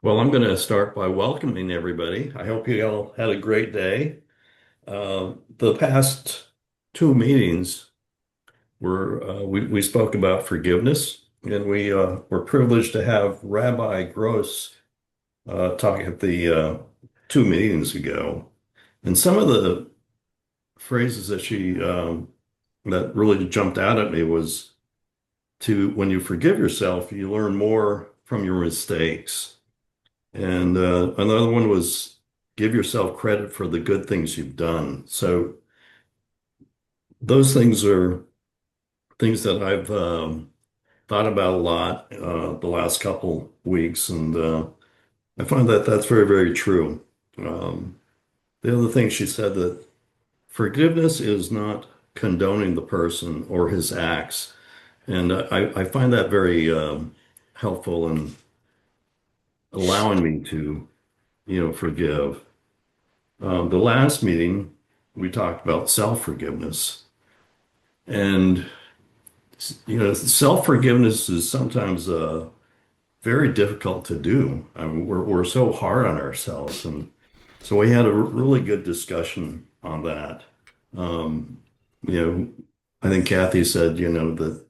Well, I'm going to start by welcoming everybody. I hope you all had a great day. The past two meetings we spoke about forgiveness, and we were privileged to have Rabbi Gross talk at the two meetings ago. And some of the phrases that really jumped out at me was to when you forgive yourself, you learn more from your mistakes. And another one was give yourself credit for the good things you've done. So those things are things that I've thought about a lot the last couple weeks, and I find that that's very, very true. Um, the other thing she said that forgiveness is not condoning the person or his acts, and I find that very helpful in allowing me to, forgive. The last meeting, we talked about self-forgiveness. And, self-forgiveness is sometimes very difficult to do. I mean, we're so hard on ourselves. And so we had a really good discussion on that. Um, you know, I think Kathy said, that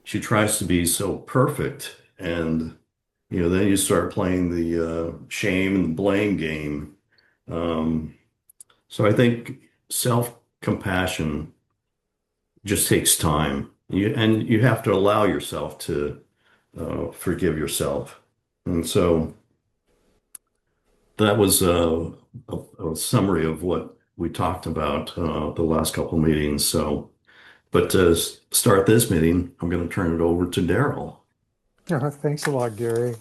she tries to be so perfect. And, then you start playing the shame and blame game. Um, So I think self-compassion just takes time. You have to allow yourself to forgive yourself. And so that was a summary of what we talked about the last couple of meetings. But to start this meeting, I'm going to turn it over to Daryl. Thanks a lot, Gary.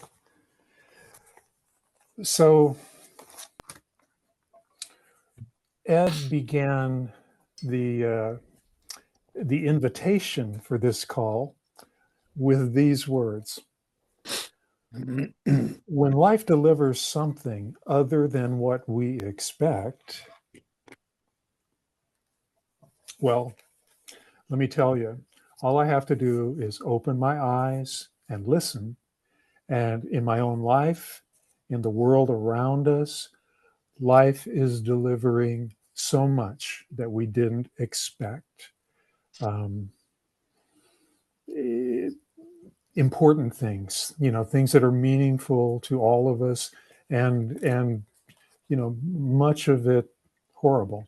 So Ed began the the invitation for this call with these words. When life delivers something other than what we expect, well, let me tell you, all I have to do is open my eyes and listen. And in my own life, in the world around us, life is delivering so much that we didn't expect. Um, eh, Important things, things that are meaningful to all of us, and much of it horrible.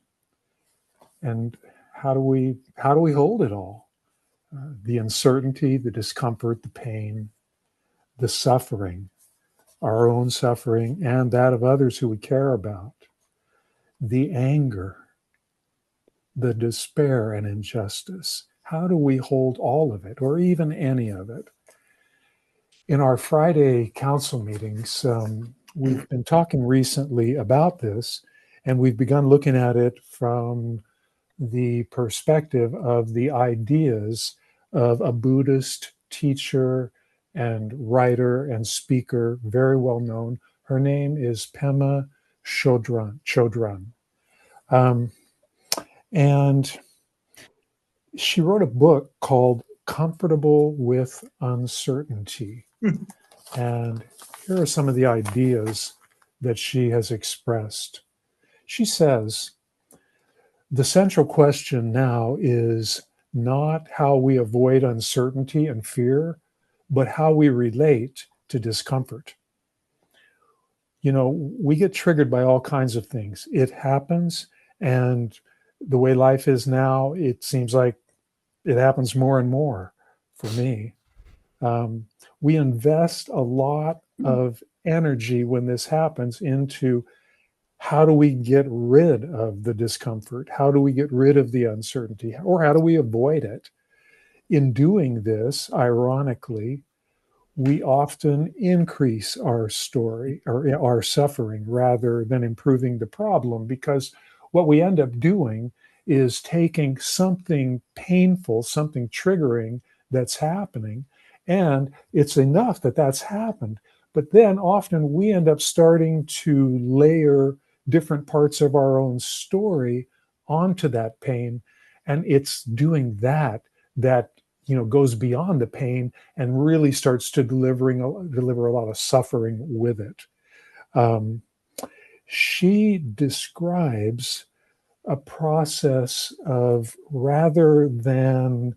And how do we hold it all? The uncertainty, the discomfort, the pain, the suffering, our own suffering, and that of others who we care about, the anger, the despair and injustice. How do we hold all of it, or even any of it? In our Friday council meetings, we've been talking recently about this, and we've begun looking at it from the perspective of the ideas of a Buddhist teacher and writer and speaker, very well known. Her name is Pema Chodron. Um, and she wrote a book called Comfortable with Uncertainty. And here are some of the ideas that she has expressed. She says, the central question now is not how we avoid uncertainty and fear, but how we relate to discomfort. We get triggered by all kinds of things. It happens. And the way life is now, it seems like it happens more and more for me. We invest a lot of energy when this happens into how do we get rid of the discomfort? How do we get rid of the uncertainty? Or how do we avoid it? In doing this, ironically, we often increase our story or our suffering rather than improving the problem, because what we end up doing is taking something painful, something triggering that's happening, and it's enough that that's happened. But then often we end up starting to layer different parts of our own story onto that pain. And it's doing that goes beyond the pain and really starts to deliver a lot of suffering with it. Um, she describes a process of, rather than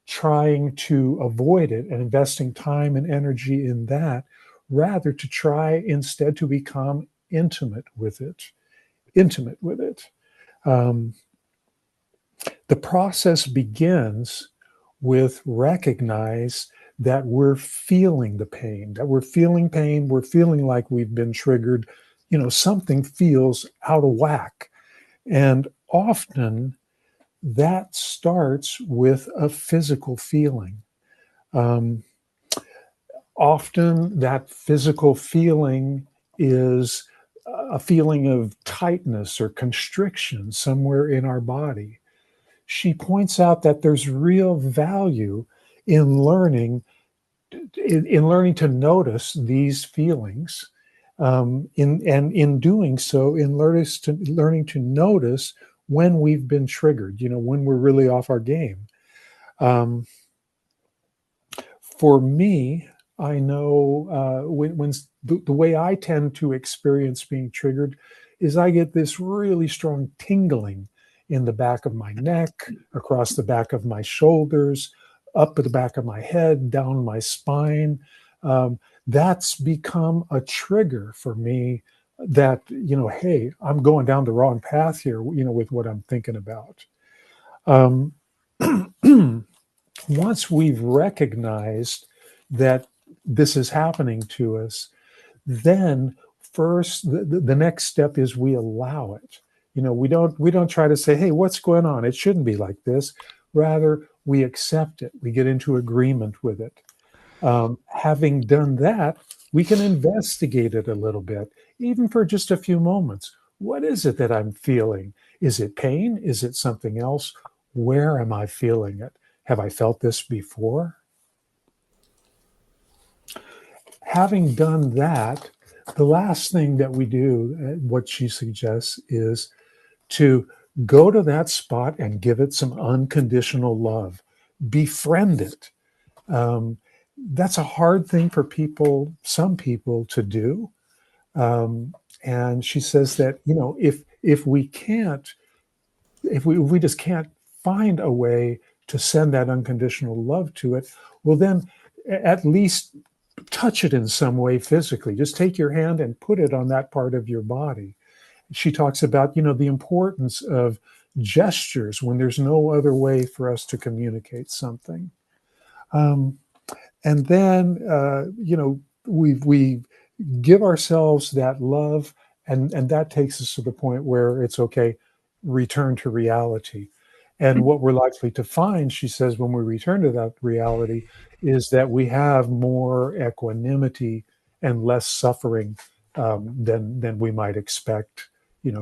trying to avoid it and investing time and energy in that, rather to try instead to become intimate with it. Intimate with it. Um, the process begins with recognize that we're feeling the pain, that we're feeling pain, we're feeling like we've been triggered, something feels out of whack. And often that starts with a physical feeling. Um, Often that physical feeling is a feeling of tightness or constriction somewhere in our body. She points out that there's real value in learning to notice these feelings, in doing so, in learning to notice when we've been triggered, when we're really off our game. Um, for me, I know when the way I tend to experience being triggered is I get this really strong tingling in the back of my neck, across the back of my shoulders, up at the back of my head, down my spine. That's become a trigger for me that, hey, I'm going down the wrong path here, with what I'm thinking about. Um, Once we've recognized that this is happening to us, then first the next step is we allow it. We don't try to say, hey, what's going on? It shouldn't be like this. Rather, we accept it. We get into agreement with it. Having done that, we can investigate it a little bit, even for just a few moments. What is it that I'm feeling? Is it pain? Is it something else? Where am I feeling it? Have I felt this before? Having done that, the last thing that we do, what she suggests, is to go to that spot and give it some unconditional love, befriend it. That's a hard thing for some people to do. And she says that, if we can't, if we just can't find a way to send that unconditional love to it, well, then at least touch it in some way physically. Just take your hand and put it on that part of your body. She talks about, the importance of gestures when there's no other way for us to communicate something. Um, and then, we give ourselves that love, and that takes us to the point where it's okay, return to reality. And what we're likely to find, she says, when we return to that reality, is that we have more equanimity and less suffering, than we might expect,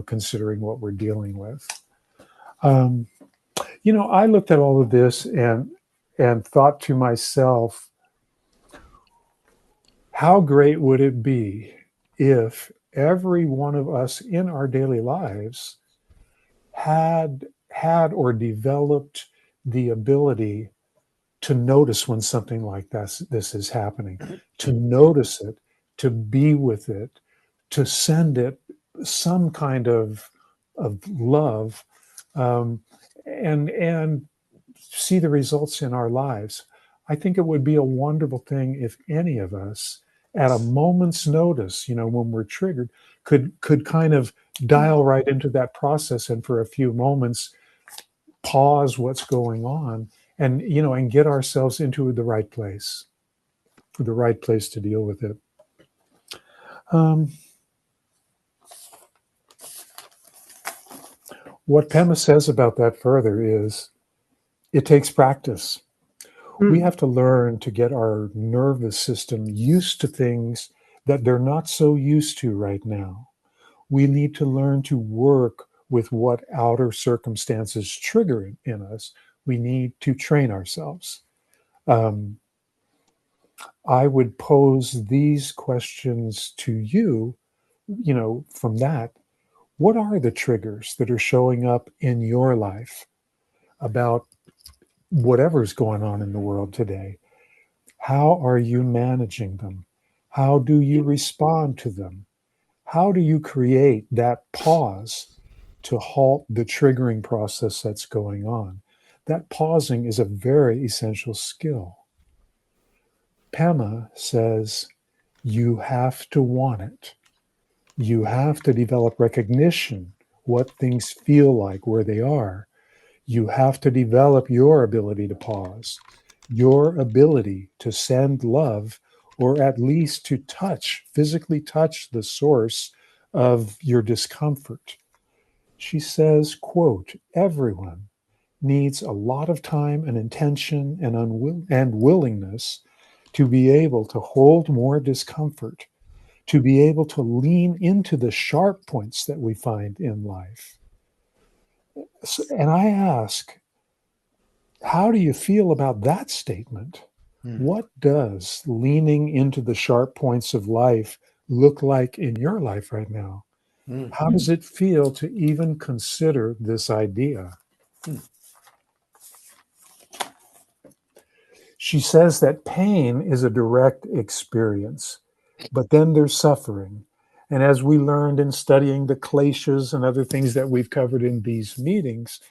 considering what we're dealing with. Um, I looked at all of this and thought to myself, how great would it be if every one of us in our daily lives had or developed the ability to notice when something like this is happening, to notice it, to be with it, to send it some kind of love, um, and see the results in our lives. I think it would be a wonderful thing if any of us, at a moment's notice, when we're triggered, could kind of dial right into that process, and for a few moments pause what's going on, and get ourselves into the right place, for the right place to deal with it. What Pema says about that further is, it takes practice. We have to learn to get our nervous system used to things that they're not so used to right now. We need to learn to work with what outer circumstances trigger in us. We need to train ourselves. Um, I would pose these questions to you, from that. What are the triggers that are showing up in your life about whatever's going on in the world today. How are you managing them? How do you respond to them? How do you create that pause to halt the triggering process that's going on? That pausing is a very essential skill. Pema says you have to want it. You have to develop recognition, what things feel like, where they are. You have to develop your ability to pause, your ability to send love, or at least to touch, physically touch the source of your discomfort. She says, quote, everyone needs a lot of time and intention and willingness to be able to hold more discomfort, to be able to lean into the sharp points that we find in life. And I ask, how do you feel about that statement? Mm. What does leaning into the sharp points of life look like in your life right now? Mm. How does it feel to even consider this idea? She says that pain is a direct experience, but then there's suffering. And as we learned in studying the kleshas and other things that we've covered in these meetings,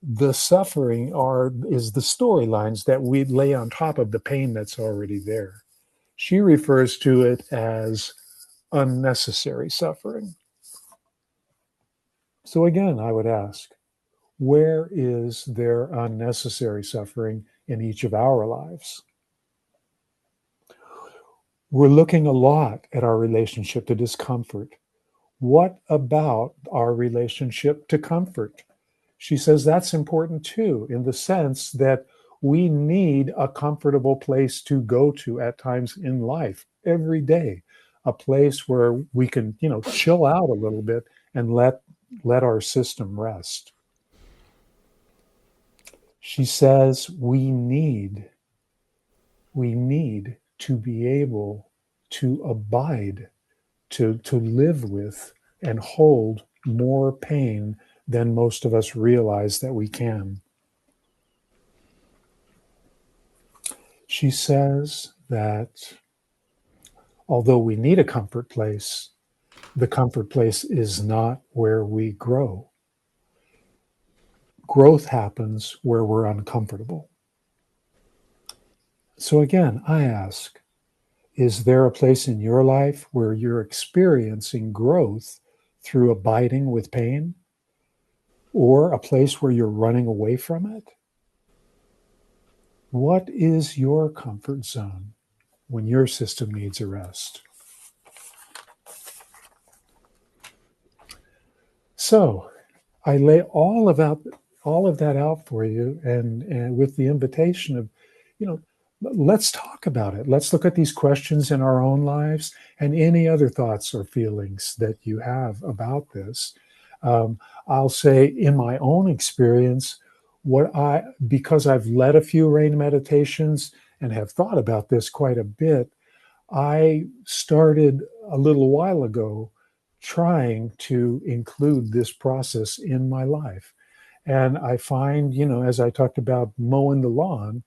the suffering is the storylines that we lay on top of the pain that's already there. She refers to it as unnecessary suffering. So again, I would ask, where is there unnecessary suffering in each of our lives? We're looking a lot at our relationship to discomfort. What about our relationship to comfort? She says that's important too, in the sense that we need a comfortable place to go to at times in life every day, a place where we can, chill out a little bit and let our system rest. She says we need to be able to abide, to live with and hold more pain than most of us realize that we can. She says that although we need a comfort place, the comfort place is not where we grow. Growth happens where we're uncomfortable. So again, I ask, is there a place in your life where you're experiencing growth through abiding with pain, or a place where you're running away from it? What is your comfort zone when your system needs a rest? So I lay all of that out for you, and with the invitation of, you know, let's talk about it. Let's look at these questions in our own lives and any other thoughts or feelings that you have about this. I'll say, in my own experience, because I've led a few rain meditations and have thought about this quite a bit, I started a little while ago trying to include this process in my life. And I find, as I talked about mowing the lawn,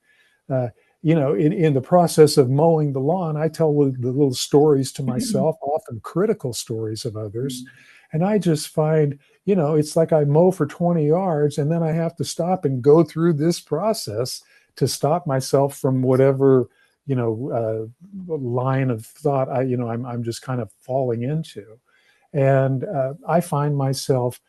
uh, in the process of mowing the lawn, I tell the little stories to myself, often critical stories of others. And I just find, it's like I mow for 20 yards and then I have to stop and go through this process to stop myself from whatever, line of thought I'm just kind of falling into. And I find myself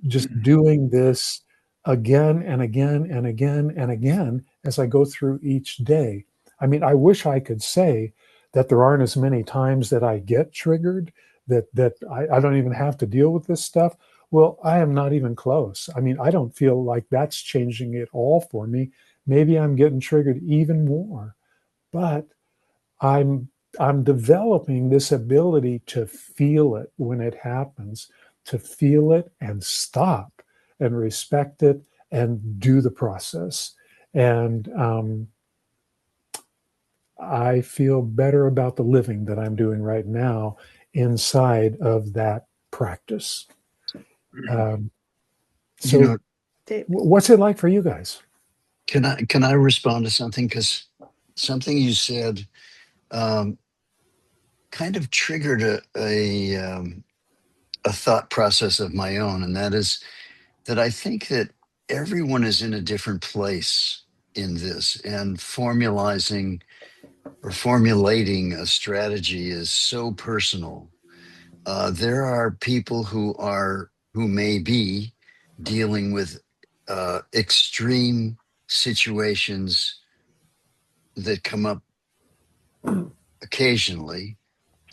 just doing this again and again and again and again as I go through each day. I mean, I wish I could say that there aren't as many times that I get triggered, that I don't even have to deal with this stuff. Well, I am not even close. I mean, I don't feel like that's changing it all for me. Maybe I'm getting triggered even more, but I'm I'm developing this ability to feel it when it happens, to feel it and stop and respect it and do the process. And I feel better about the living that I'm doing right now inside of that practice. Um, You so, know, what's it like for you guys? Can I respond to something? Because something you said um, kind of triggered a thought process of my own, and that is that I think that everyone is in a different place in this, and formulating a strategy is so personal. There are people who may be dealing with extreme situations that come up occasionally,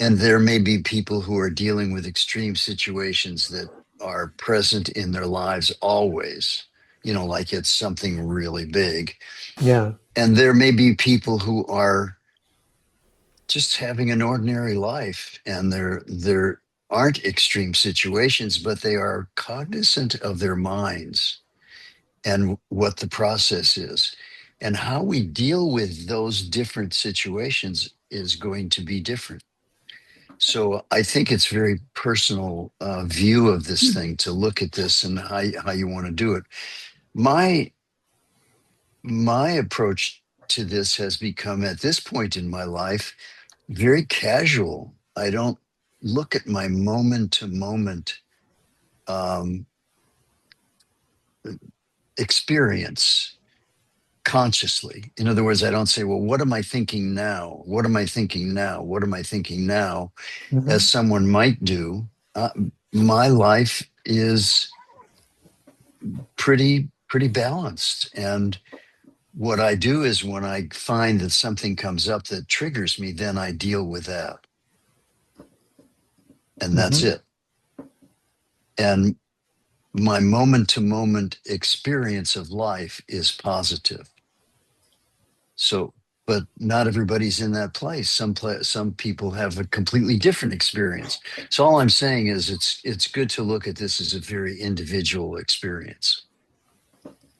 and there may be people who are dealing with extreme situations that are present in their lives always, like it's something really big. Yeah. And there may be people who are just having an ordinary life, and there aren't extreme situations, but they are cognizant of their minds and what the process is. And how we deal with those different situations is going to be different. So I think it's very personal view of this thing to look at this and how you want to do it. My my approach to this has become, at this point in my life, very casual. I don't look at my moment to moment um, experience consciously. In other words, I don't say, well, what am I thinking now? What am I thinking now? What am I thinking now? As Hmm. someone might do. Uh, my life is pretty balanced. And what I do is when I find that something comes up that triggers me, then I deal with that. And that's Hmm. it. And my moment to moment experience of life is positive. So, but not everybody's in that place. Some people have a completely different experience. So all I'm saying is it's good to look at this as a very individual experience.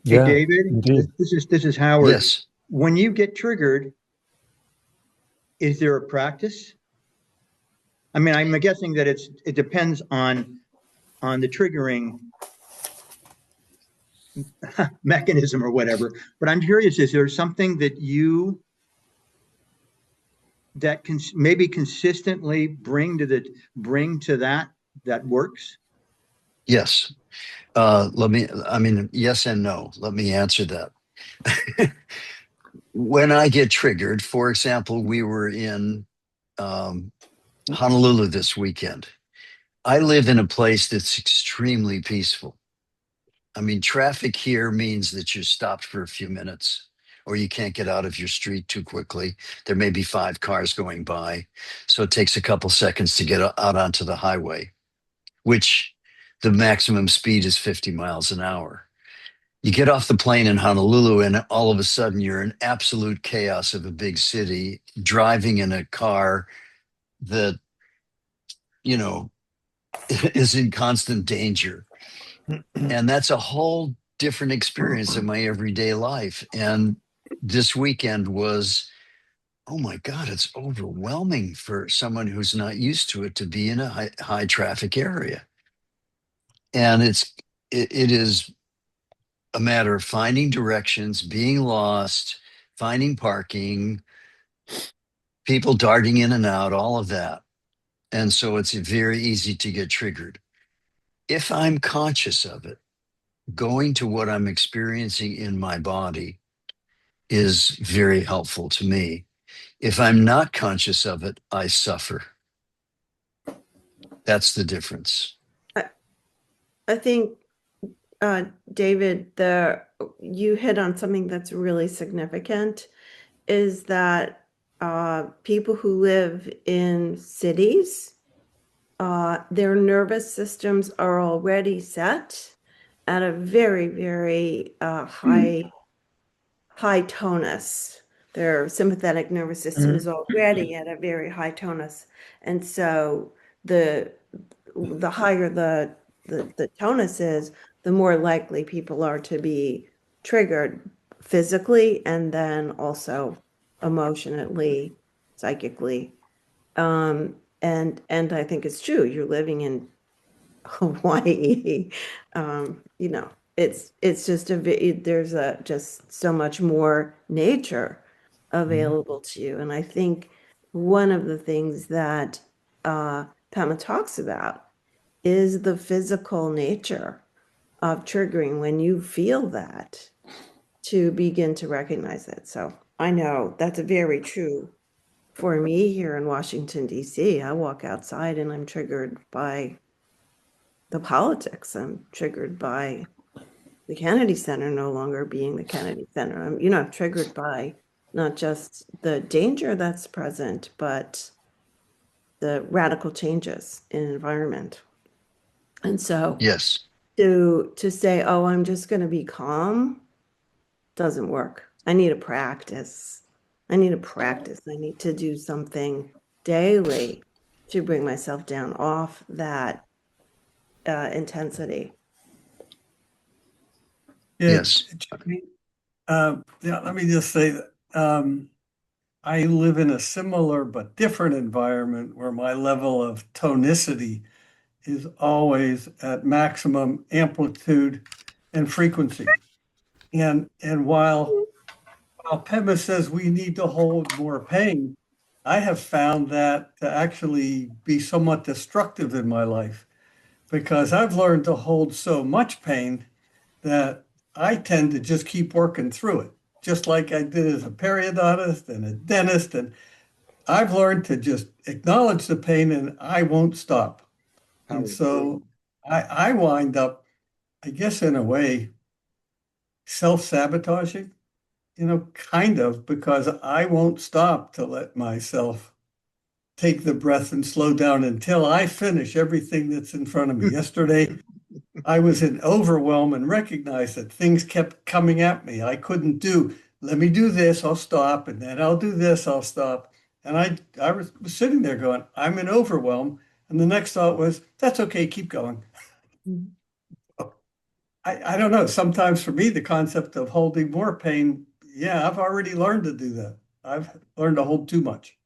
Hey, Yeah, David, indeed. this is Howard. Yes. When you get triggered, is there a practice? I mean, I'm guessing that it depends on the triggering mechanism or whatever. But I'm curious, is there something that can maybe consistently bring to that works? Yes. I mean, yes and no. Let me answer that. When I get triggered, for example, we were in um, Honolulu this weekend. I live in a place that's extremely peaceful. I mean, traffic here means that you're stopped for a few minutes or you can't get out of your street too quickly. There may be five cars going by. So it takes a couple seconds to get out onto the highway, which the maximum speed is 50 miles an hour. You get off the plane in Honolulu, and all of a sudden you're in absolute chaos of a big city, driving in a car that, you know, is in constant danger. And that's a whole different experience in my everyday life. And this weekend was, oh my God, it's overwhelming for someone who's not used to it to be in a high traffic area. And it is a matter of finding directions, being lost, finding parking, people darting in and out, all of that. And so it's very easy to get triggered. If I'm conscious of it, going to what I'm experiencing in my body is very helpful to me. If I'm not conscious of it, I suffer. That's the difference. I, I think, uh, David, you hit on something that's really significant is that people who live in cities, their nervous systems are already set at a very, very high tonus. Their sympathetic nervous system is Mhm. already at a very high tonus, and so the the higher the tonus is, the more likely people are to be triggered physically and then also emotionally, psychically. And I think it's true. You're living in Hawaii, you know. it's just there's just so much more nature available to you. And I think one of the things that Pema talks about is the physical nature of triggering when you feel that, to begin to recognize it. So I know that's very true for me here in Washington, D.C. I walk outside and I'm triggered by the politics. I'm triggered by the Kennedy Center no longer being the Kennedy Center. I'm triggered by not just the danger that's present, but the radical changes in environment. And so Yes. to say, oh, I'm just going to be calm doesn't work. I need a practice. I need to do something daily to bring myself down off that intensity. Yeah, Yes. Jimmy, yeah, let me just say that I live in a similar but different environment where my level of tonicity is always at maximum amplitude and frequency. And while Pema says we need to hold more pain, I have found that to actually be somewhat destructive in my life because I've learned to hold so much pain that I tend to just keep working through it, just like I did as a periodontist and a dentist. And I've learned to just acknowledge the pain and I won't stop. And so I wind up, I guess, in a way, self-sabotaging, kind of, because I won't stop to let myself take the breath and slow down until I finish everything that's in front of me. Yesterday, I was in overwhelm and recognized that things kept coming at me. I couldn't let me do this, I'll stop, and then I'll do this, I'll stop. And I was sitting there going, I'm in overwhelm. And the next thought was, that's okay, keep going. I don't know. Sometimes for me, the concept of holding more pain, yeah, I've already learned to do that. I've learned to hold too much.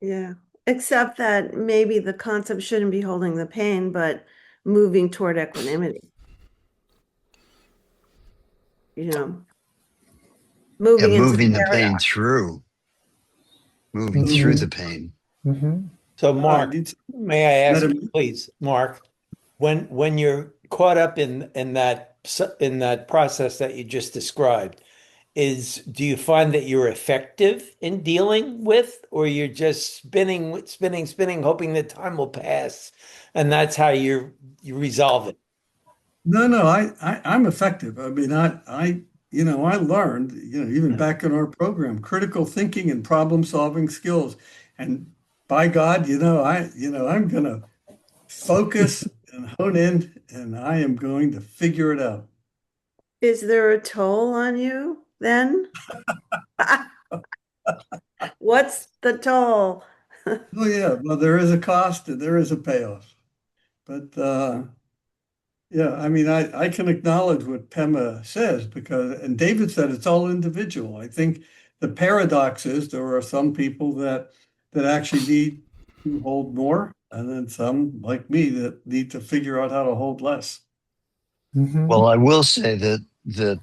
Yeah. Except that maybe the concept shouldn't be holding the pain, but moving toward equanimity. Moving And into the moving the pain paradox. through, moving through the pain. Mm-hmm. So, I Mark, need may I ask you, some please, Mark, when you're caught up in that process that you just described, do you find that you're effective in dealing with, or you're just spinning, hoping that time will pass, and that's how you resolve it? No, I'm effective. I mean, I learned, even back in our program, critical thinking and problem solving skills. And by God, I'm going to focus and hone in and I am going to figure it out. Is there a toll on you then? What's the toll? Oh yeah, well, there is a cost and there is a payoff. But yeah, I mean, I can acknowledge what Pema says and David said it's all individual. I think the paradox is there are some people that actually need to hold more, and then some like me that need to figure out how to hold less. Mm-hmm. Well, I will say that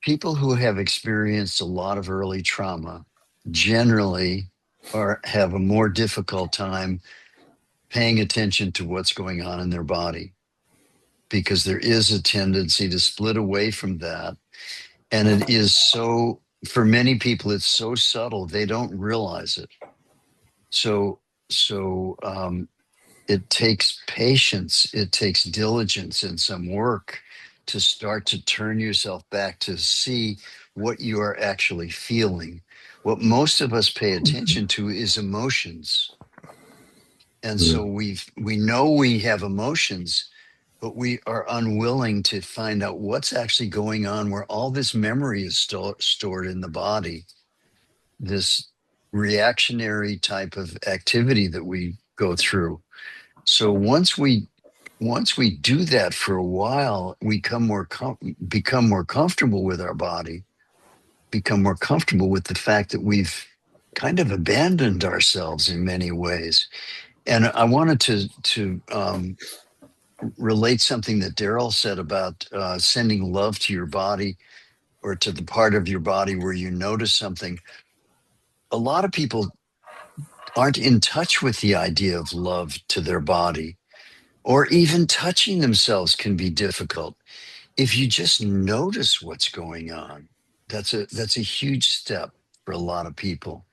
people who have experienced a lot of early trauma generally have a more difficult time paying attention to what's going on in their body because there is a tendency to split away from that. And it is for many people, it's so subtle, they don't realize it. So it takes patience, it takes diligence and some work to start to turn yourself back to see what you are actually feeling. What most of us pay attention to is emotions. And so we know we have emotions, but we are unwilling to find out what's actually going on where all this memory is stored in the body, this reactionary type of activity that we go through. So once we do that for a while, we become more comfortable with our body, become more comfortable with the fact that we've kind of abandoned ourselves in many ways. And I wanted to relate something that Daryl said about sending love to your body or to the part of your body where you notice something. A lot of people aren't in touch with the idea of love to their body, or even touching themselves can be difficult. If you just notice what's going on, that's a huge step for a lot of people.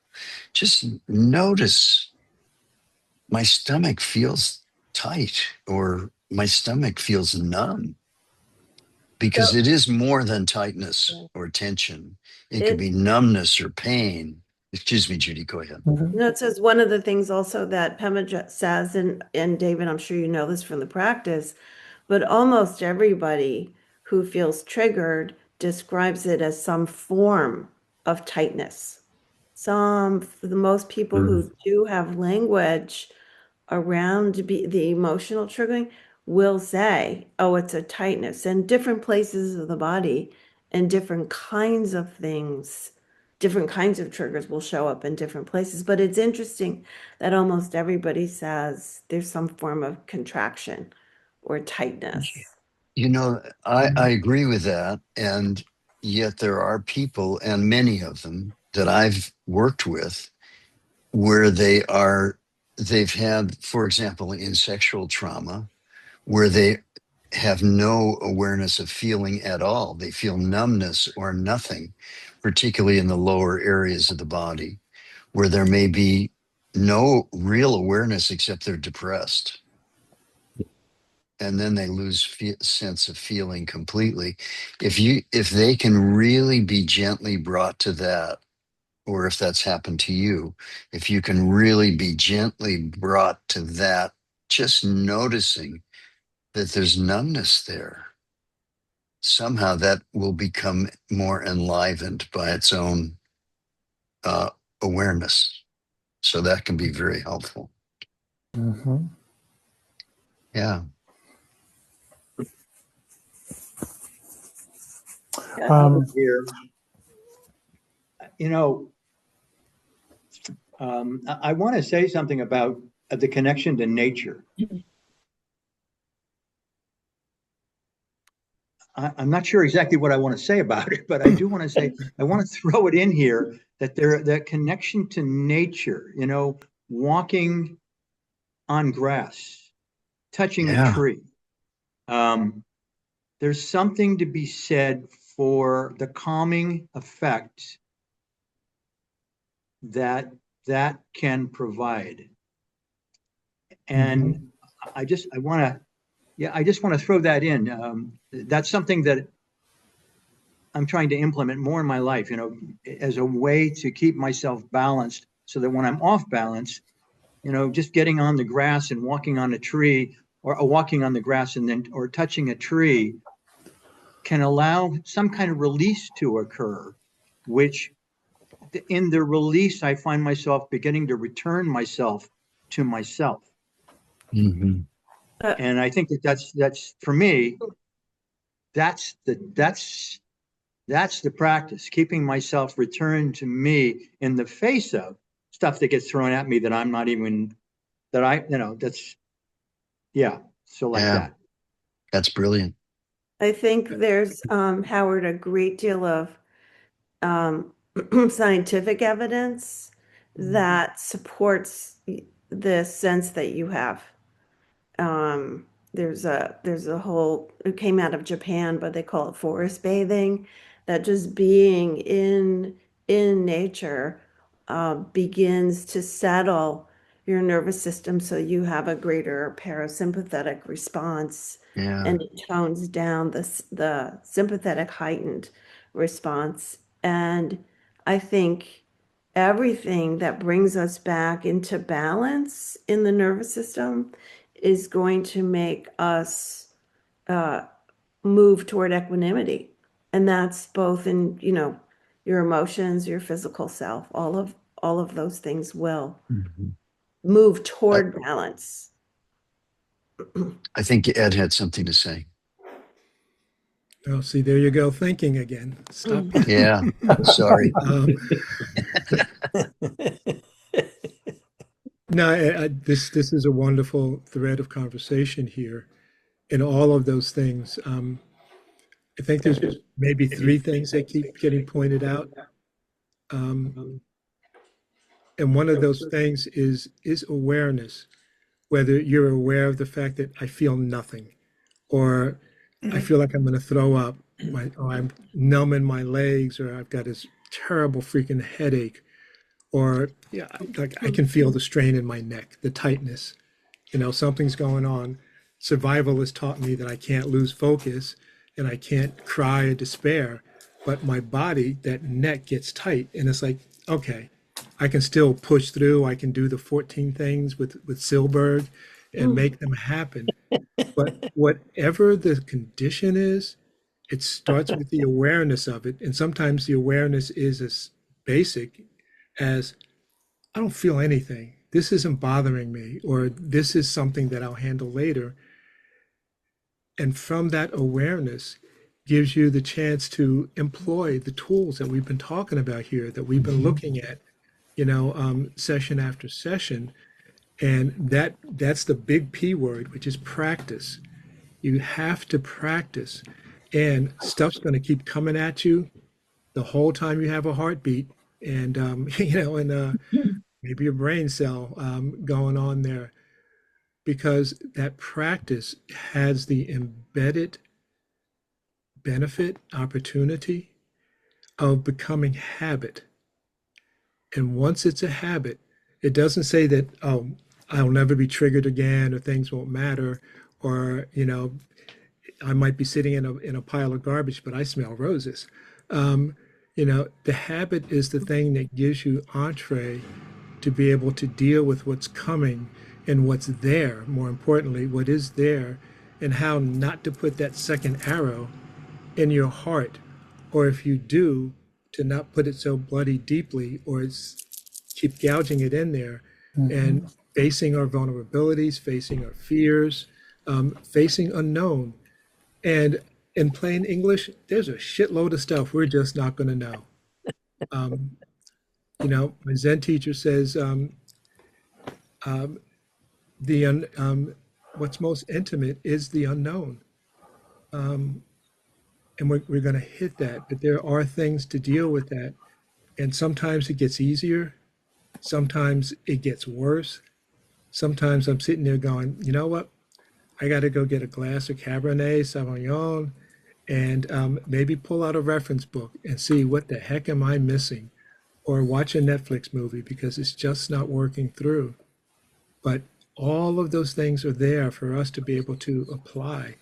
Just notice my stomach feels tight or my stomach feels numb, because So it is more than tightness or tension. It could it be numbness or pain. Excuse me, Judy, go ahead. No, it says one of the things also that Pema says, and David, I'm sure you know this from the practice, but almost everybody who feels triggered describes it as some form of tightness. For the most people who do have language around the emotional triggering will say, oh, it's a tightness, and different places of the body and different kinds of things, different kinds of triggers will show up in different places. But it's interesting that almost everybody says there's some form of contraction or tightness. You know, I agree with that. And yet there are people, and many of them that I've worked with, where they've had, for example, in sexual trauma, where they have no awareness of feeling at all. They feel numbness or nothing, particularly in the lower areas of the body, where there may be no real awareness except they're depressed. And then they lose sense of feeling completely. If they can really be gently brought to that, or if that's happened to you, if you can really be gently brought to that, just noticing that there's numbness there, somehow that will become more enlivened by its own uh, awareness. So that can be very helpful. Mhm. Yeah. Here, you know, I want to say something about the connection to nature. I'm not sure exactly what I want to say about it, but I do want to say, I want to throw it in here that that connection to nature, walking on grass, touching a Yeah. tree. There's something to be said for the calming effect that that can provide. And I just want to throw that in. That's something that I'm trying to implement more in my life, as a way to keep myself balanced so that when I'm off balance, just getting on the grass and walking on a tree or walking on the grass and then or touching a tree can allow some kind of release to occur, which in the release, I find myself beginning to return myself to myself. Mm-hmm. And I think that's for me, that's the practice, keeping myself returned to me in the face of stuff that gets thrown at me that I'm not even that's yeah. So like Yeah. that. That's brilliant. I think there's, Howard, a great deal of scientific evidence that supports the sense that you have. There's a whole, it came out of Japan, but they call it forest bathing, that just being in nature begins to settle your nervous system so you have a greater parasympathetic response, Yeah. and it tones down the sympathetic heightened response. And I think everything that brings us back into balance in the nervous system is going to make us uh, move toward equanimity. And that's both in, your emotions, your physical self, all of those things will Mm-hmm. move I, toward balance. I think Ed had something to say. Oh, see, there you go, thinking again. Stop. Yeah. Sorry. Um, no, this is a wonderful thread of conversation here, in all of those things. I think there's maybe three things that keep getting pointed out. Um, and one of those things is awareness, whether you're aware of the fact that I feel nothing, or I feel like I'm going to throw up, or I'm numb in my legs, or I've got this terrible freaking headache, or yeah, like I can feel the strain in my neck, the tightness. Something's going on. Survival has taught me that I can't lose focus and I can't cry or despair, but my body, that neck gets tight, and it's like, okay, I can still push through. I can do the 14 things with Silberg and make them happen. But whatever the condition is, it starts with the awareness of it. And sometimes the awareness is as basic as I don't feel anything. This isn't bothering me, or this is something that I'll handle later. And from that awareness gives you the chance to employ the tools that we've been talking about here, that we've been looking at, session after session. And that's the big P word, which is practice. You have to practice, and stuff's going to keep coming at you the whole time you have a heartbeat, and maybe a brain cell going on there, because that practice has the embedded benefit opportunity of becoming habit. And once it's a habit, it doesn't say that, oh, I'll never be triggered again, or things won't matter, or I might be sitting in a pile of garbage, but I smell roses. The habit is the thing that gives you entree to be able to deal with what's coming and what's there, more importantly, what is there, and how not to put that second arrow in your heart. Or if you do, to not put it so bloody deeply, or keep gouging it in there, and facing our vulnerabilities, facing our fears, facing unknown. And in plain English, there's a shitload of stuff we're just not going to know. My Zen teacher says what's most intimate is the unknown. And we're going to hit that, but there are things to deal with that. And sometimes it gets easier. Sometimes it gets worse. Sometimes I'm sitting there going, you know what? I got to go get a glass of Cabernet Sauvignon and maybe pull out a reference book and see what the heck am I missing, or watch a Netflix movie because it's just not working through. But all of those things are there for us to be able to apply.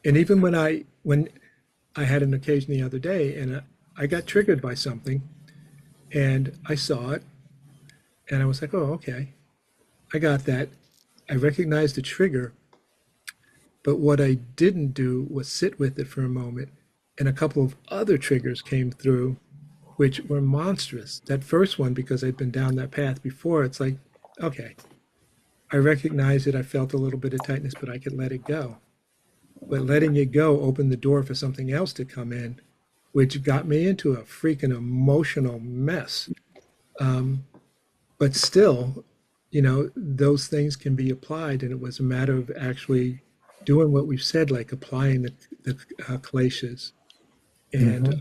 And even when I had an occasion the other day, and I got triggered by something, and I saw it, and I was like, oh, okay, I got that. I recognized the trigger, but what I didn't do was sit with it for a moment. And a couple of other triggers came through, which were monstrous. That first one, because I'd been down that path before, it's like, okay, I recognize it. I felt a little bit of tightness, but I could let it go. But letting it go opened the door for something else to come in, which got me into a freaking emotional mess. But still, those things can be applied. And it was a matter of actually doing what we've said, like applying the kleshas, and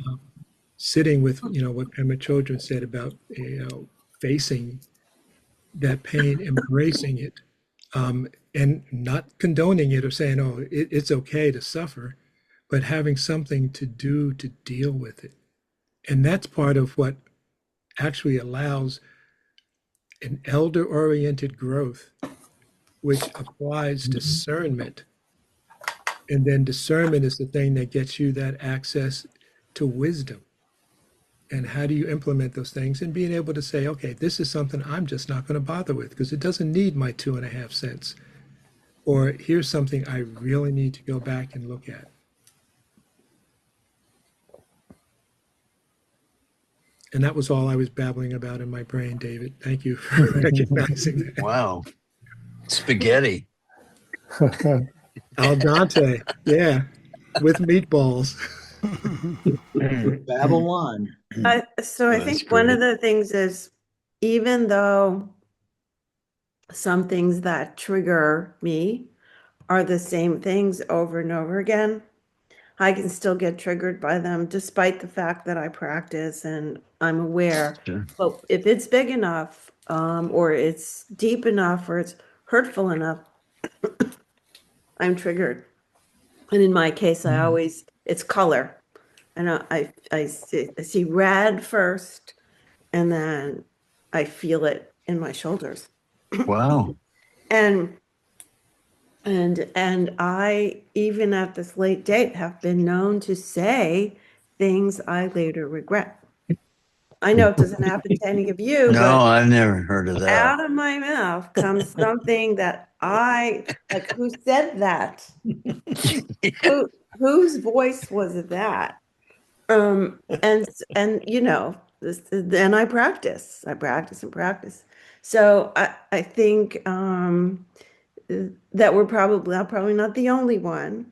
sitting with, what Pema Chodron said about, facing that pain, embracing it, and not condoning it or saying, oh, it's okay to suffer, but having something to do to deal with it. And that's part of what actually allows an elder-oriented growth, which applies discernment. And then discernment is the thing that gets you that access to wisdom. And how do you implement those things, and being able to say, okay, this is something I'm just not going to bother with because it doesn't need my 2.5 cents. Or here's something I really need to go back and look at. And that was all I was babbling about in my brain, David. Thank you for recognizing that. Wow. Spaghetti. Al dente, yeah, with meatballs. Babble on. So I That's think one of great. the things is, even though some things that trigger me are the same things over and over again, I can still get triggered by them despite the fact that I practice and I'm aware. Sure. But if it's big enough, or it's deep enough, or it's hurtful enough, I'm triggered. And in my case, it's color. And I see red first, and then I feel it in my shoulders. Wow. And I, even at this late date, have been known to say things I later regret. I know it doesn't happen to any of you, No, but I've never heard of that. out of my mouth comes something that I like. Who said that? Whose voice was that? And then I practice. I practice and practice. So I think that I'm probably not the only one,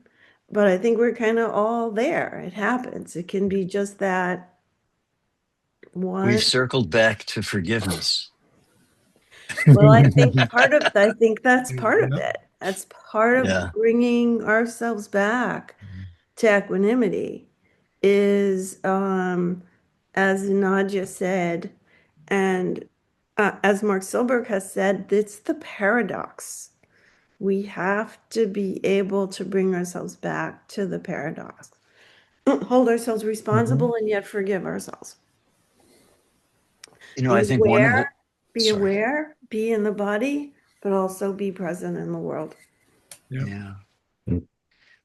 but I think we're kind of all there. It happens. It can be just that We've one. circled back to forgiveness. Well, I think that's part of Yeah. it. That's part Yeah. of bringing ourselves back to equanimity is, as Nadia said, and as Mark Silberg has said, it's the paradox. We have to be able to bring ourselves back to the paradox, hold ourselves responsible, and yet forgive ourselves. You know, I Be think one of the, aware, be sorry. aware, be in the body, but also be present in the world. Yeah. Yeah.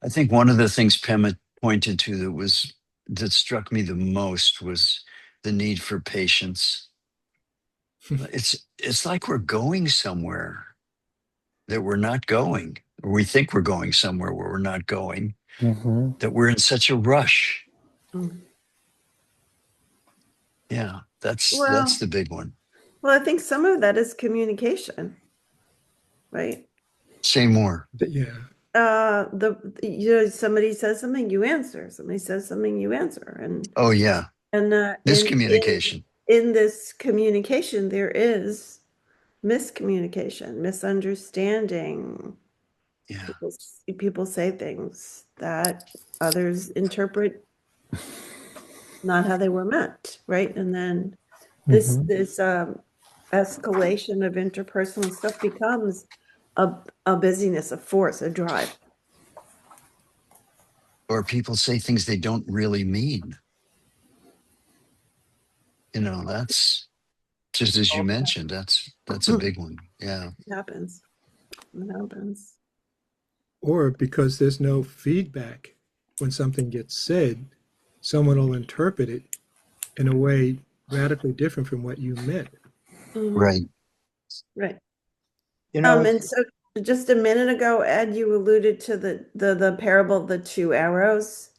I think one of the things Pema pointed to that struck me the most was the need for patience. It's like we're going somewhere that we're not going, or we think we're going somewhere where we're not going, that we're in such a rush. Mm. Yeah, that's Well, the big one. I think some of that is communication, right? Say more. But yeah. Somebody says something, you answer. Somebody says something, you answer, Oh yeah, and miscommunication. in this communication, there is miscommunication, misunderstanding. Yeah. People say things that others interpret not how they were meant, right? And then this escalation of interpersonal stuff becomes a busyness, a force, a drive. Or people say things they don't really mean. You know, that's just as you mentioned, that's a big one. Yeah. It happens. It happens. Or because there's no feedback when something gets said, someone will interpret it in a way radically different from what you meant. Right. Right. You know, And so just a minute ago, Ed, you alluded to the parable of the two arrows.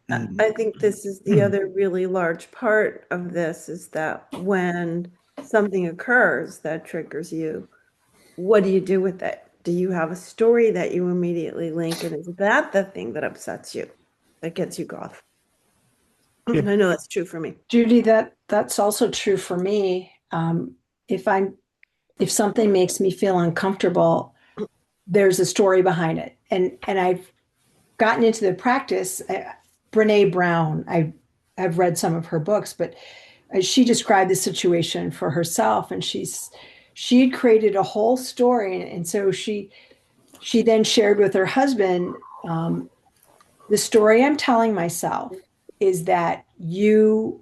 I think this is the other really large part of this is that when something occurs that triggers you, what do you do with it? Do you have a story that you immediately link? And is that the thing that upsets you, that gets you off? Yeah. And I know that's true for me. Judy, that's also true for me. If if something makes me feel uncomfortable, there's a story behind it, and I've gotten into the practice. Brene Brown, I've read some of her books, but she described the situation for herself, and she had created a whole story, and so she then shared with her husband, the story I'm telling myself is that you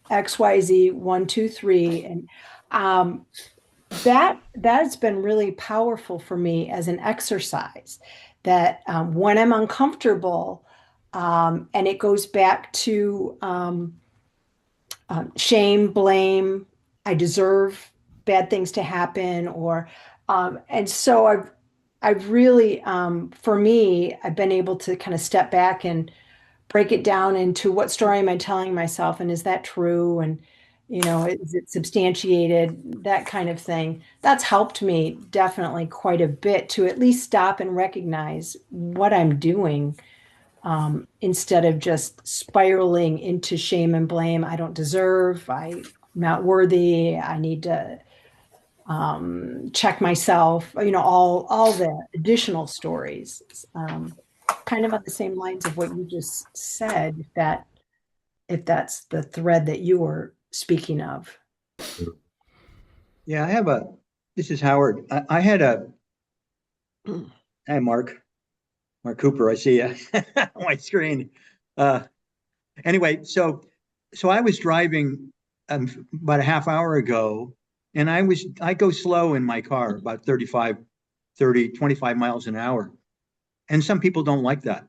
XYZ 1, 2, 3, and that's been really powerful for me as an exercise. That when I'm uncomfortable, and it goes back to shame, blame, I deserve bad things to happen, or and so I've really for me I've been able to kind of step back and break it down into what story am I telling myself, and is that true, and is it substantiated, that kind of thing. That's helped me definitely quite a bit to at least stop and recognize what I'm doing, instead of just spiraling into shame and blame. I don't deserve, I'm not worthy, I need to check myself, all the additional stories, kind of on the same lines of what you just said, if that's the thread that you were speaking of. Yeah, this is Howard. Hi, Mark Cooper, I see you on my screen. Uh, anyway, so I was driving about a half hour ago, and I go slow in my car, about 25 miles an hour. And some people don't like that.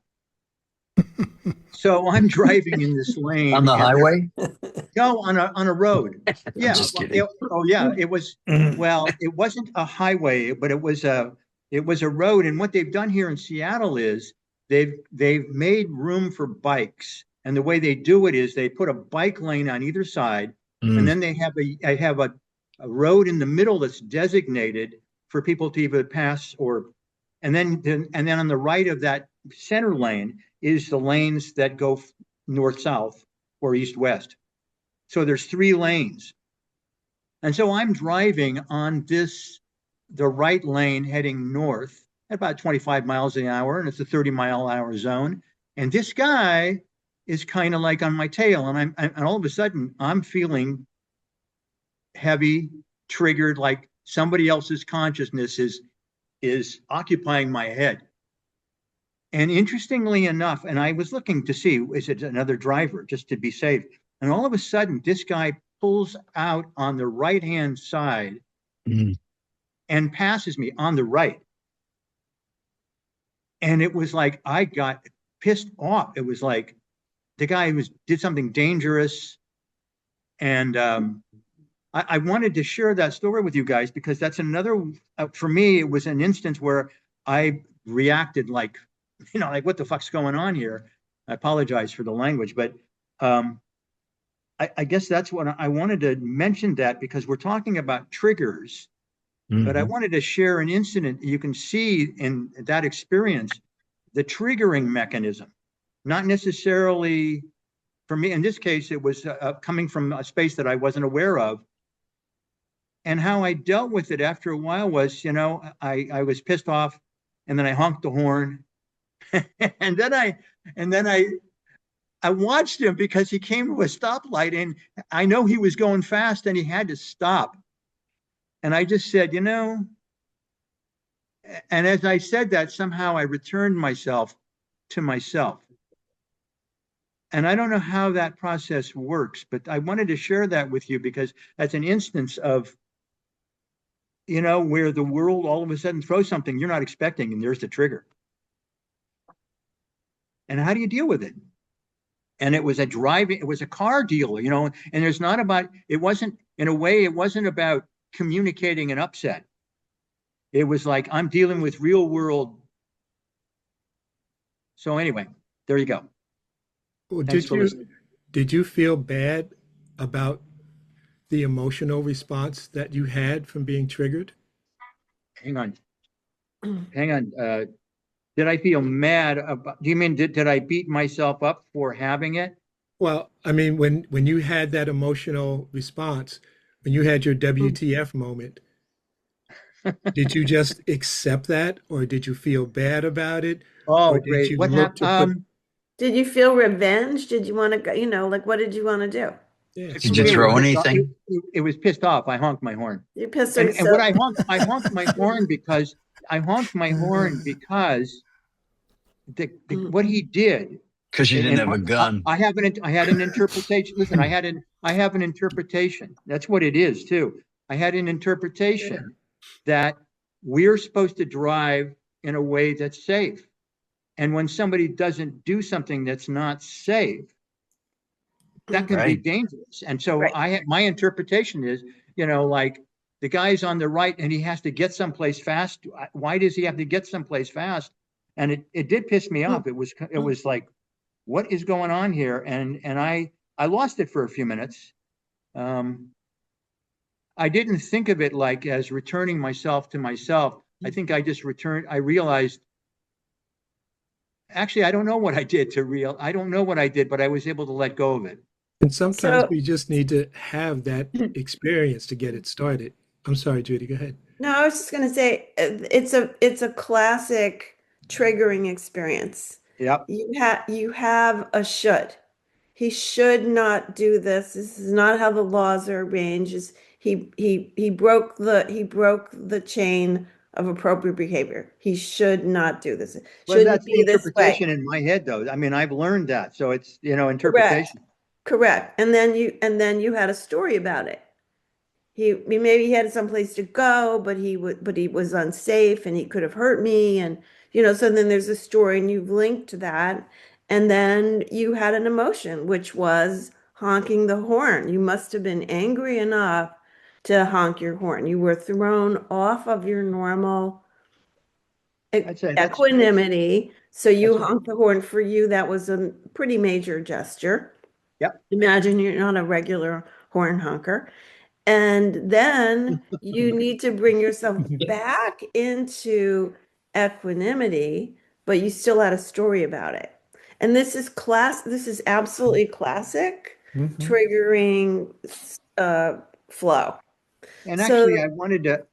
So I'm driving in this lane On the highway? no, on a road. Yeah. Just kidding. It was, well, it wasn't a highway, but it was a road. And what they've done here in Seattle is they've made room for bikes. And the way they do it is they put a bike lane on either side, and then they have a road in the middle that's designated for people to either pass and then on the right of that center lane is the lanes that go north-south or east-west. So there's 3 lanes. And so I'm driving on the right lane heading north at about 25 miles an hour, and it's a 30-mile-an-hour zone. And this guy is kind of like on my tail, and all of a sudden I'm feeling heavy, triggered, like somebody else's consciousness is occupying my head. And interestingly enough, and I was looking to see, is it another driver, just to be safe? And all of a sudden, this guy pulls out on the right-hand side and passes me on the right. And it was like I got pissed off. It was like the guy did something dangerous. And I wanted to share that story with you guys because that's another, for me, it was an instance where I reacted like what the fuck's going on here? I apologize for the language, but I guess that's what I wanted to mention, that because we're talking about triggers, but I wanted to share an incident. You can see in that experience, the triggering mechanism, not necessarily for me. In this case, it was coming from a space that I wasn't aware of. And how I dealt with it after a while was, I was pissed off, and then I honked the horn. and then I watched him because he came to a stoplight, and I know he was going fast and he had to stop. And I just said, and as I said that, somehow I returned myself to myself. And I don't know how that process works, but I wanted to share that with you because that's an instance of, where the world all of a sudden throws something you're not expecting, and there's the trigger. And how do you deal with it? And it was a car deal, and it wasn't about communicating an upset. It was like, I'm dealing with real world. So anyway, there you go. Well, did you feel bad about the emotional response that you had from being triggered? Hang on. Did I feel mad about, do you mean, did I beat myself up for having it? Well, I mean, when you had that emotional response, when you had your WTF moment, did you just accept that, or did you feel bad about it? Oh, or did great. you What look happened? Did you feel revenge? Did you want to go, what did you want to do? Yeah. Did you throw anything? It was pissed off. I honked my horn. You pissed And yourself. what I honked my horn because what he did. Because you didn't have a gun. I had an interpretation. Listen, I have an interpretation. That's what it is too. I had an interpretation that we're supposed to drive in a way that's safe. And when somebody doesn't do something that's not safe, that can be dangerous. And so my interpretation is, like the guy's on the right and he has to get someplace fast. Why does he have to get someplace fast? And it did piss me off. It was like, what is going on here? And I lost it for a few minutes. I didn't think of it like as returning myself to myself. I think I just I realized, actually, I don't know what I did I don't know what I did, but I was able to let go of it. And sometimes we just need to have that experience to get it started. I'm sorry, Judy, go ahead. No, I was just going to say it's a classic triggering experience. Yep. You have a should. He should not do this. This is not how the laws are arranged. He broke the chain of appropriate behavior. He should not do this. It Well, shouldn't that's the be this way. interpretation in my head, though. I mean, I've learned that, so it's Correct. interpretation. Correct. And then you had a story about it. Maybe he had someplace to go, but he was unsafe and he could have hurt me. And, so then there's a story and you've linked to that. And then you had an emotion, which was honking the horn. You must have been angry enough to honk your horn. You were thrown off of your normal I'd say equanimity. So you that's- honked the horn. For you, that was a pretty major gesture. Yep. Imagine you're not a regular horn honker. And then you need to bring yourself back into equanimity, but you still had a story about it. And this is absolutely classic triggering flow. And So actually,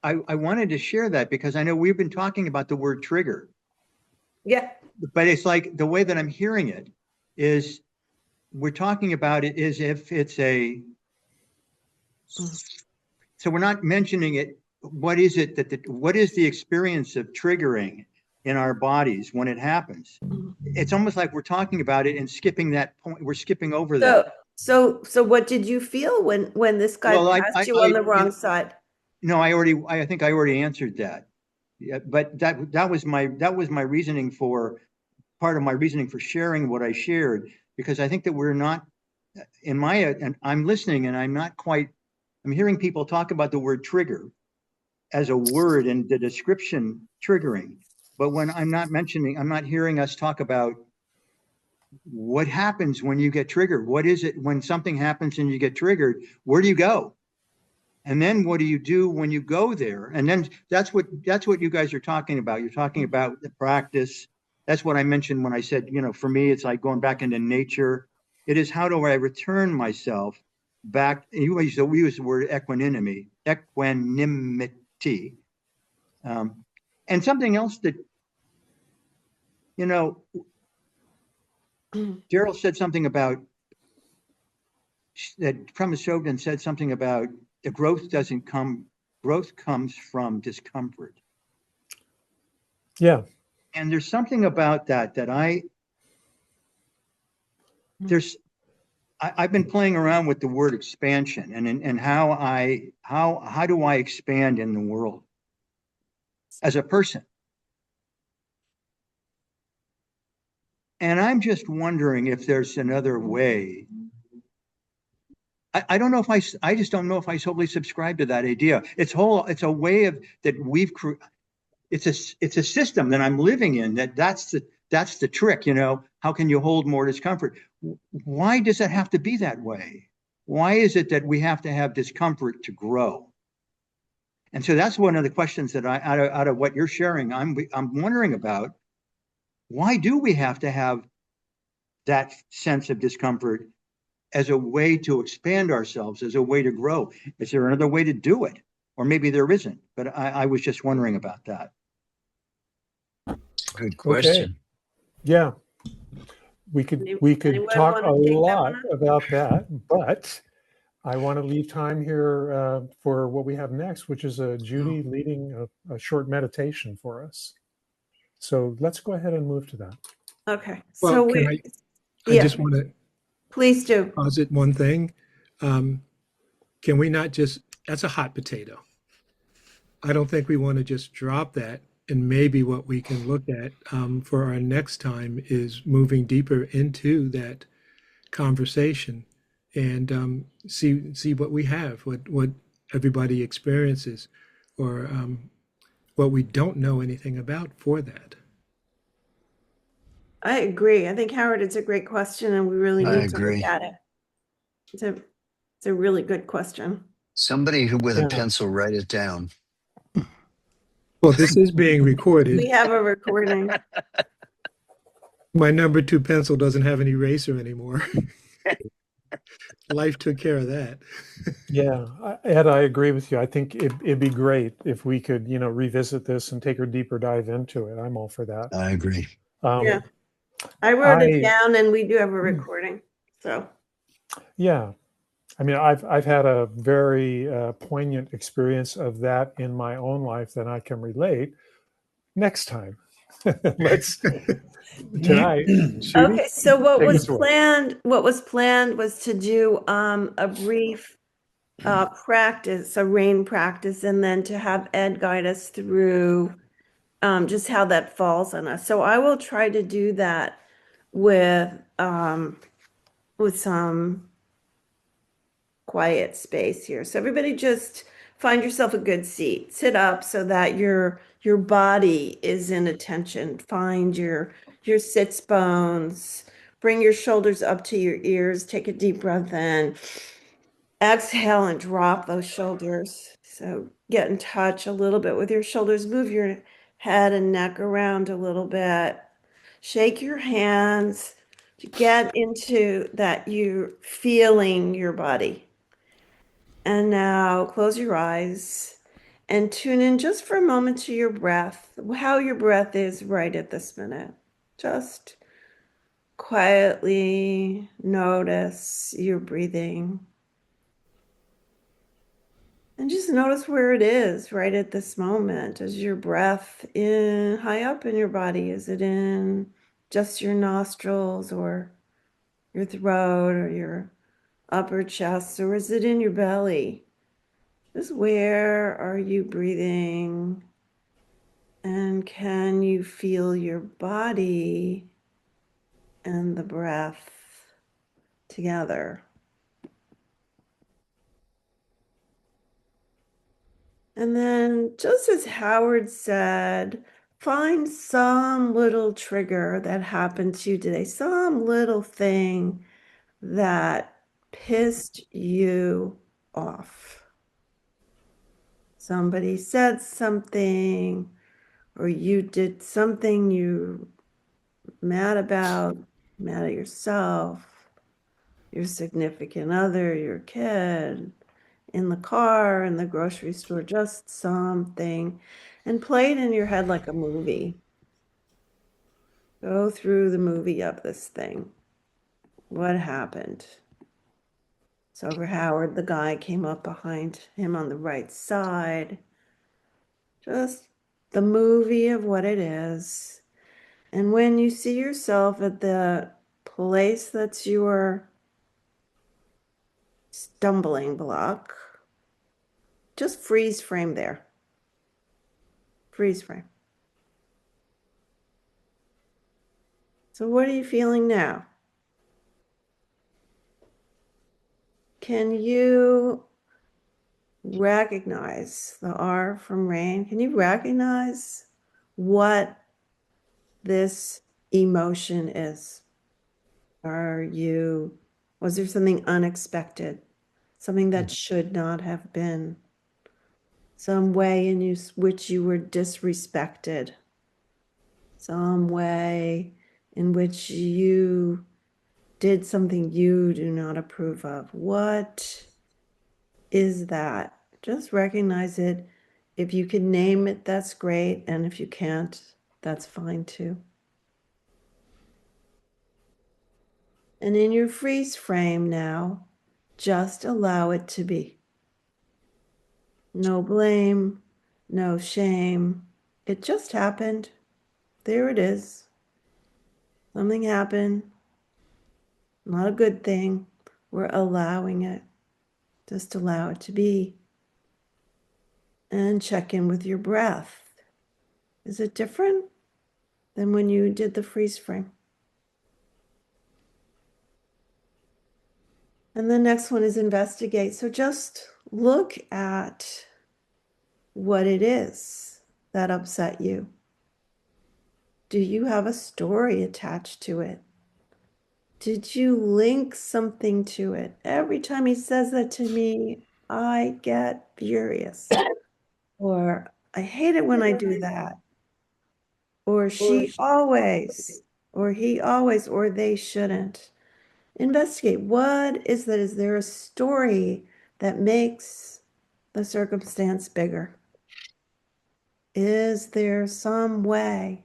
I wanted to share that because I know we've been talking about the word trigger, yeah, but it's like the way that I'm hearing it is we're talking about it as if it's so we're not mentioning it. What is it what is the experience of triggering in our bodies when it happens? It's almost like we're talking about it and skipping that point. We're skipping over that. so what did you feel when this guy passed you on the wrong side? No, I think I already answered that. Yeah, but that was my reasoning for part of my reasoning for sharing what I shared, because I think that we're not and I'm listening and I'm hearing people talk about the word trigger as a word and the description triggering. But when I'm not hearing us talk about what happens when you get triggered. What is it when something happens and you get triggered? Where do you go? And then what do you do when you go there? And then that's what you guys are talking about. You're talking about the practice. That's what I mentioned when I said, for me, it's like going back into nature. It is, how do I return myself back? We use the word equanimity. And something else that, Daryl said something about that. Premis Shogden said something about the growth comes from discomfort. Yeah. And there's something about that I've been playing around with the word expansion and how do I expand in the world as a person? And I'm just wondering if there's another way. I don't know if I just don't know if I totally subscribe to that idea. It's a way of that it's a system that I'm living in that's the trick, how can you hold more discomfort? Why does it have to be that way? Why is it that we have to have discomfort to grow? And so that's one of the questions that out of what you're sharing, I'm wondering about. Why do we have to have that sense of discomfort as a way to expand ourselves, as a way to grow? Is there another way to do it? Or maybe there isn't, but I was just wondering about that. Good question. Okay. Yeah. We could Anyone talk wanna a take that lot one? about that, but I want to leave time here for what we have next, which is Judy leading a short meditation for us. So let's go ahead and move to that. Okay. Well, So can we, I just want to please do. posit one thing. Can we not just, that's a hot potato. I don't think we want to just drop that. And maybe what we can look at for our next time is moving deeper into that conversation and see what we have, what everybody experiences, or what we don't know anything about for that. I agree. I think, Howard, it's a great question and we really I need to look agree. at it. It's a really good question. Somebody who with a Yeah. pencil, write it down. Well, this is being recorded. We have a recording. My number 2 pencil doesn't have an eraser anymore. Life took care of that. Yeah, Ed, I agree with you. I think it'd be great if we could, revisit this and take a deeper dive into it. I'm all for that. I agree. Yeah. Um, I wrote it I, down and we do have a recording. So yeah, I mean, I've had a very poignant experience of that in my own life that I can relate. Next time, let's tonight, Shooty, okay, so take us away. what was planned was to do a brief practice, a rain practice, and then to have Ed guide us through just how that falls on us. So I will try to do that with some quiet space here. So everybody just find yourself a good seat. Sit up so that your body is in attention. Find your sits bones. Bring your shoulders up to your ears. Take a deep breath in. Exhale and drop those shoulders. So get in touch a little bit with your shoulders. Move your head and neck around a little bit. Shake your hands to get into that you're feeling your body. And now close your eyes and tune in just for a moment to your breath, how your breath is right at this minute. Just quietly notice your breathing. And just notice where it is right at this moment. Is your breath in high up in your body? Is it in just your nostrils or your throat or your upper chest, or is it in your belly? Just where are you breathing? And can you feel your body and the breath together? And then, just as Howard said, find some little trigger that happened to you today, some little thing that pissed you off. Somebody said something, or you did something you mad about, mad at yourself, your significant other, your kid, in the car, in the grocery store, just something, and play it in your head like a movie. Go through the movie of this thing. What happened? So for Howard, the guy came up behind him on the right side. Just the movie of what it is. And when you see yourself at the place that's your stumbling block, just freeze frame there. Freeze frame. So what are you feeling now? Can you recognize the R from rain? Can you recognize what this emotion is? Was there something unexpected? Something that should not have been? Some way in which you were disrespected? Some way in which you did something you do not approve of? What is that? Just recognize it. If you can name it, that's great. And if you can't, that's fine too. And in your freeze frame now, just allow it to be. No blame, no shame. It just happened. There it is. Something happened. Not a good thing. We're allowing it. Just allow it to be. And check in with your breath. Is it different than when you did the freeze frame? And the next one is investigate. So just look at what it is that upset you. Do you have a story attached to it? Did you link something to it? Every time he says that to me, I get furious. Or I hate it when I do that. Or she always, or he always, or they shouldn't. investigate what is that? Is there a story that makes the circumstance bigger? Is there some way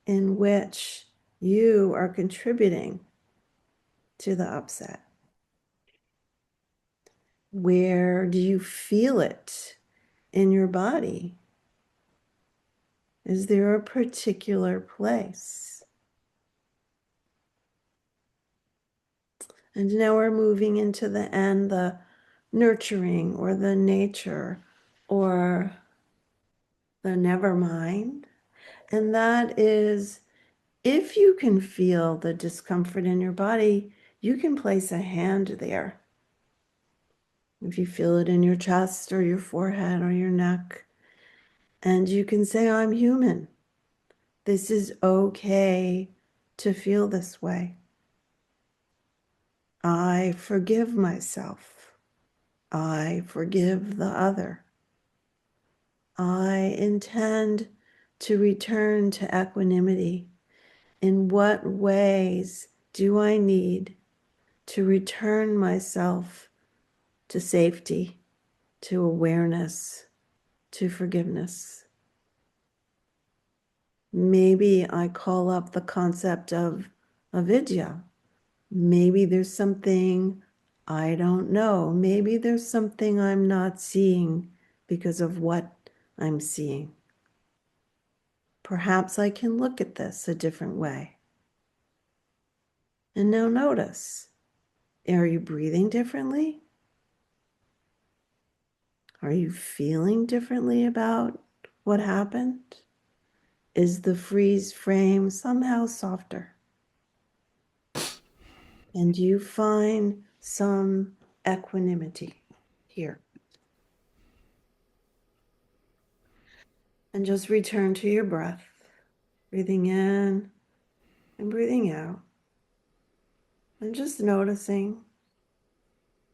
in which you are contributing to the upset? Where do you feel it in your body? Is there a particular place? And now we're moving into the end, the nurturing or the nature or the never mind. And that is, if you can feel the discomfort in your body, you can place a hand there. If you feel it in your chest or your forehead or your neck, and you can say, I'm human. This is okay to feel this way. I forgive myself. I forgive the other. I intend to return to equanimity. In what ways do I need to return myself to safety, to awareness, to forgiveness? Maybe I call up the concept of avidya. Maybe there's something I don't know. Maybe there's something I'm not seeing because of what I'm seeing. Perhaps I can look at this a different way. And now notice, are you breathing differently? Are you feeling differently about what happened? Is the freeze frame somehow softer? And you find some equanimity here. And just return to your breath, breathing in and breathing out. And just noticing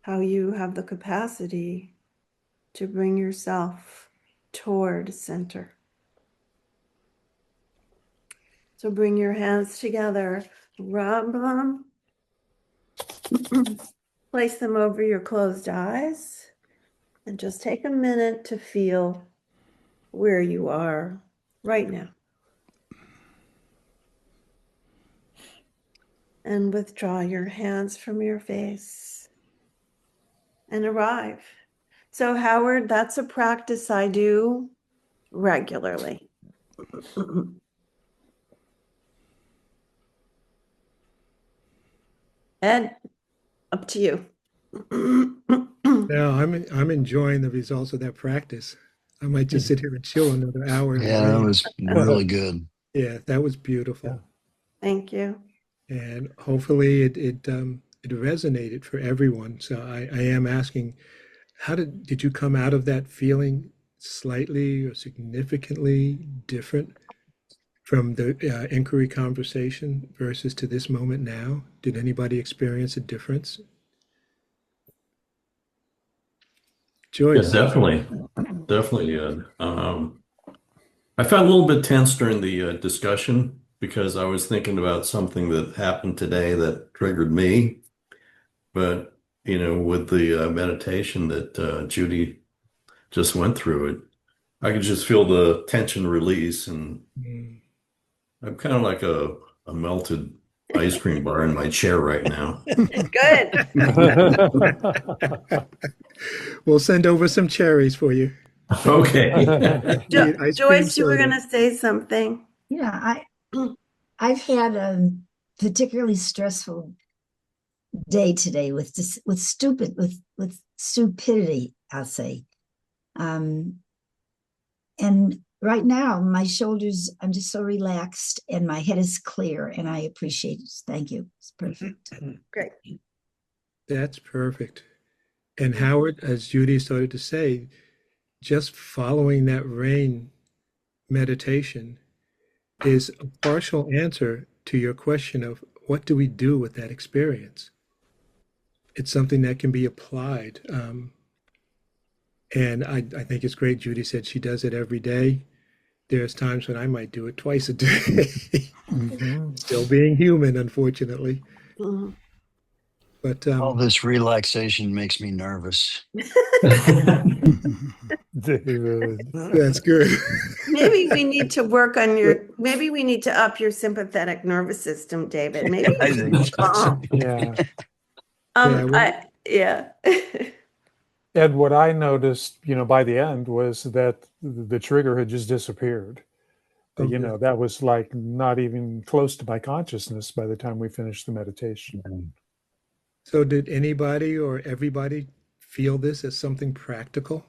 how you have the capacity to bring yourself toward center. So bring your hands together, rub them, place them over your closed eyes, and just take a minute to feel where you are right now. And withdraw your hands from your face and arrive. So, Howard, that's a practice I do regularly. Ed, up to you. Now I'm enjoying the results of that practice. I might just sit here and chill another hour in the Yeah, that rain. was really good. Yeah, that was beautiful. Thank you. And hopefully it resonated for everyone. So I am asking, how did you come out of that feeling slightly or significantly different from the inquiry conversation versus to this moment now? Did anybody experience a difference? Yeah, Joyce. definitely. Definitely, Ed. I felt a little bit tense during the discussion because I was thinking about something that happened today that triggered me. But, with the meditation that Judy just went through it, I could just feel the tension release. And Mm. I'm kind of like a melted ice cream bar in my chair right now. Good. We'll send over some cherries for you. Okay. Need ice cream Joyce, you were soda. going to say something. Yeah, I've had a particularly stressful day today with stupidity, I'll say. And right now, my shoulders, I'm just so relaxed and my head is clear, and I appreciate it. Thank you. It's perfect. Great. That's perfect. And Howard, as Judy started to say, just following that rain meditation is a partial answer to your question of what do we do with that experience? It's something that can be applied. And I think it's great. Judy said she does it every day. There's times when I might do it twice a day. Mhm. Still being human, unfortunately. Mhm. But All this relaxation makes me nervous. David. that's good. Maybe we need to work on maybe we need to up your sympathetic nervous system, David. Maybe I you should think be calm. Yeah. Yeah. Ed, what I noticed, by the end was that the trigger had just disappeared. Okay. That was like not even close to my consciousness by the time we finished the meditation. So did anybody or everybody feel this as something practical?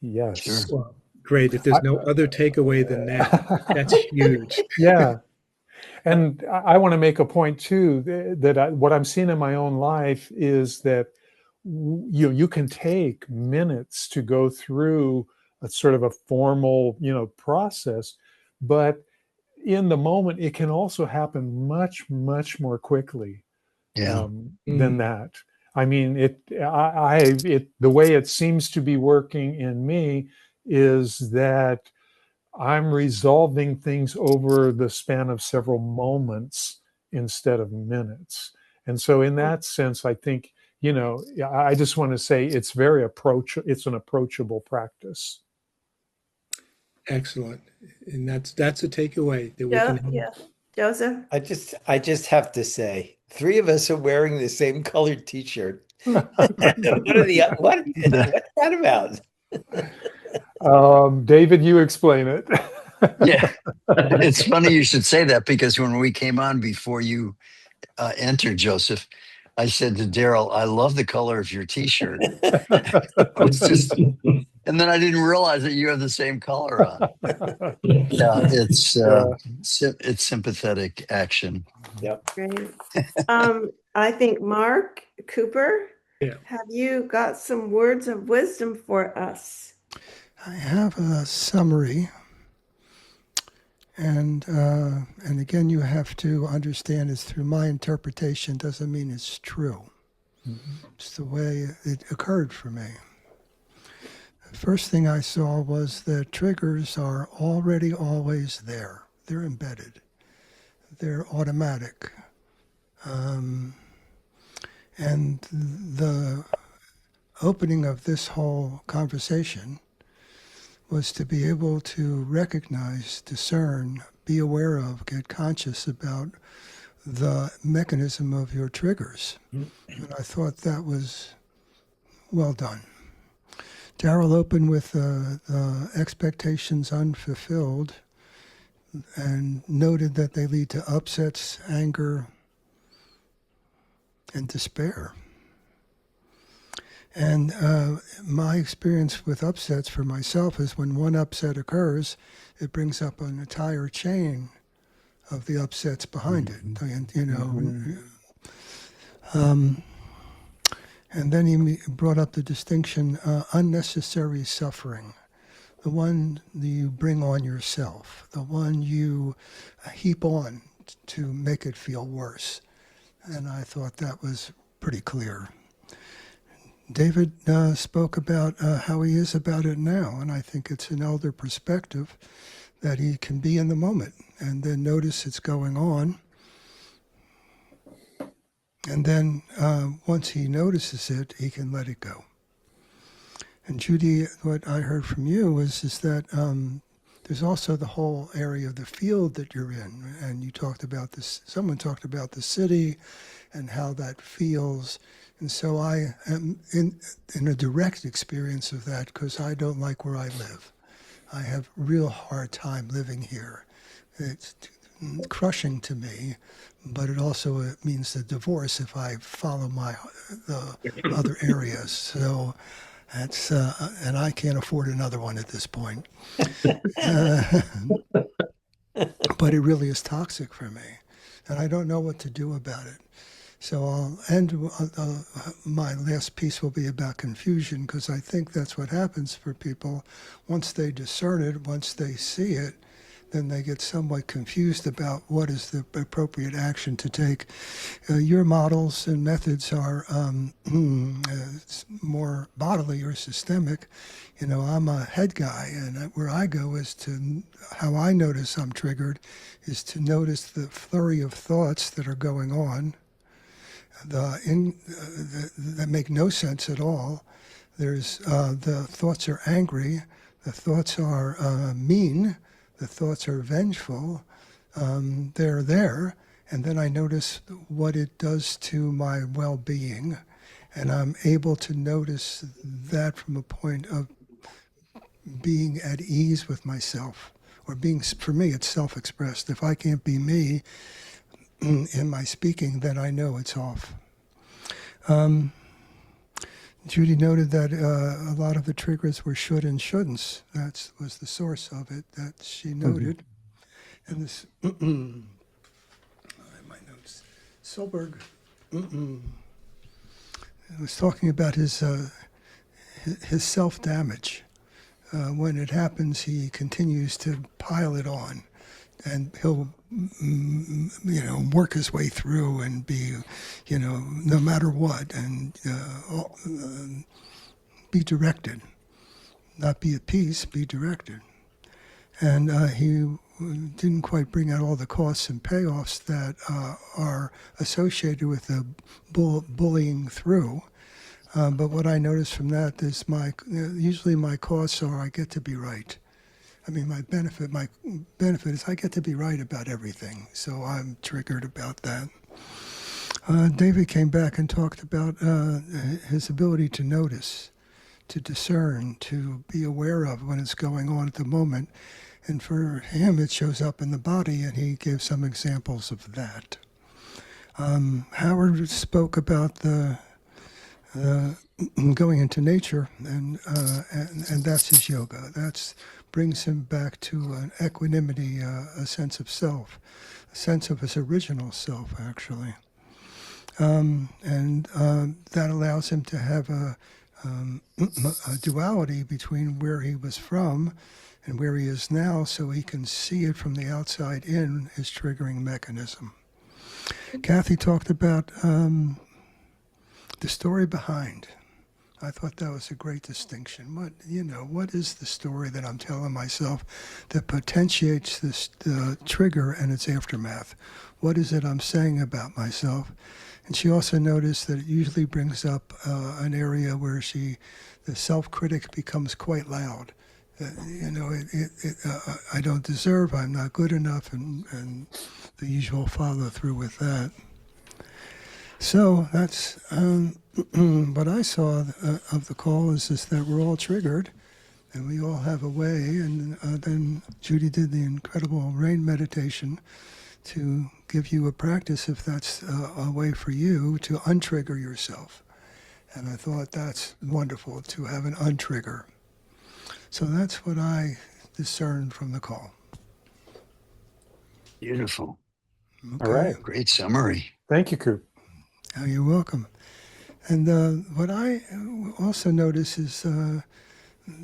Yes. Sure. Well, great. If there's no other takeaway than that, that's huge. Yeah. And I want to make a point too that what I'm seeing in my own life is that you can take minutes to go through a sort of a formal process, but in the moment it can also happen much more quickly Yeah. than that. I mean, the way it seems to be working in me is that I'm resolving things over the span of several moments instead of minutes. And so in that sense, I think, I just want to say it's it's an approachable practice. Excellent. And that's a takeaway that we Yeah, can yeah. Joseph? I just have to say, three of us are wearing the same colored T-shirt. What what's that about? David, you explain it. Yeah. It's funny you should say that, because when we came on before you entered, Joseph, I said to Daryl, I love the color of your T-shirt. It's just, and then I didn't realize that you have the same color on. Yeah, it's sympathetic action. Yep. Great. I think Mark Cooper, Yeah. have you got some words of wisdom for us? I have a summary, and again, you have to understand it's through my interpretation. Doesn't mean it's true. It's the way it occurred for me. The first thing I saw was that triggers are already always there. They're embedded. They're automatic. And the opening of this whole conversation was to be able to recognize, discern, be aware of, get conscious about the mechanism of your triggers. And I thought that was well done. Daryl opened with the expectations unfulfilled and noted that they lead to upsets, anger, and despair. And my experience with upsets for myself is when one upset occurs, it brings up an entire chain of the upsets behind it. And then he brought up the distinction, unnecessary suffering, the one that you bring on yourself, the one you heap on to make it feel worse. And I thought that was pretty clear. David spoke about how he is about it now, and I think it's an elder perspective that he can be in the moment and then notice it's going on. And then once he notices it, he can let it go. And Judy, what I heard from you is that there's also the whole area of the field that you're in. And you talked about this, someone talked about the city and how that feels. And so I am in a direct experience of that because I don't like where I live. I have a real hard time living here. It's crushing to me, but it also means the divorce if I follow the other areas. So that's, and I can't afford another one at this point. But it really is toxic for me, and I don't know what to do about it. So I'll end, my last piece will be about confusion, because I think that's what happens for people. Once they discern it, once they see it, then they get somewhat confused about what is the appropriate action to take. Your models and methods are more bodily or systemic. You know, I'm a head guy, and where I go is to, how I notice I'm triggered is to notice the flurry of thoughts that are going on that make no sense at all. There's the thoughts are angry, the thoughts are mean, the thoughts are vengeful. They're there, and then I notice what it does to my well-being, and I'm able to notice that from a point of being at ease with myself, or being, for me, it's self-expressed. If I can't be me in my speaking, then I know it's off. Judy noted that a lot of the triggers were should and shouldn'ts. That was the source of it that she noted. And this, my notes, Solberg was talking about his self-damage. When it happens, he continues to pile it on, and he'll, work his way through and be, no matter what, and be directed, not be at peace, be directed. And he didn't quite bring out all the costs and payoffs that are associated with the bullying through. But what I noticed from that is usually my costs are I get to be right. I mean, my benefit is I get to be right about everything. So I'm triggered about that. David came back and talked about his ability to notice, to discern, to be aware of when it's going on at the moment. And for him, it shows up in the body, and he gave some examples of that. Howard spoke about the going into nature, and that's his yoga. That brings him back to an equanimity, a sense of self, a sense of his original self, actually. And that allows him to have a duality between where he was from and where he is now, so he can see it from the outside in, his triggering mechanism. Kathy talked about the story behind. I thought that was a great distinction. What is the story that I'm telling myself that potentiates the trigger and its aftermath? What is it I'm saying about myself? And she also noticed that it usually brings up an area where the self-critic becomes quite loud. I don't deserve, I'm not good enough, and the usual follow through with that. So that's what I saw of the call is that we're all triggered, and we all have a way. And then Judy did the incredible rain meditation to give you a practice, if that's a way for you to untrigger yourself. And I thought that's wonderful to have an untrigger. So that's what I discerned from the call. Beautiful. Okay. All right. Great summary. Thank you, Coop. Oh, you're welcome. And what I also notice is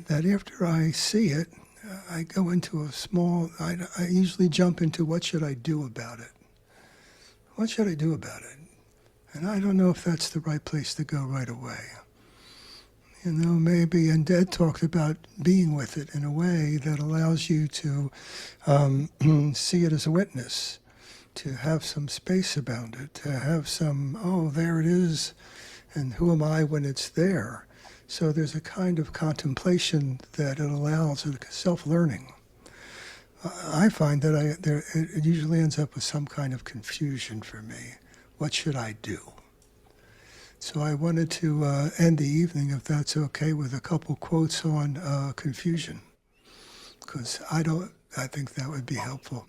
that after I see it, I go into I usually jump into what should I do about it? What should I do about it? And I don't know if that's the right place to go right away. Maybe, and Ed talked about being with it in a way that allows you to see it as a witness, to have some space about it, to have some, oh, there it is, and who am I when it's there? So there's a kind of contemplation that it allows, self-learning. I find that it usually ends up with some kind of confusion for me. What should I do? So I wanted to end the evening, if that's okay, with a couple quotes on confusion, because I think that would be helpful.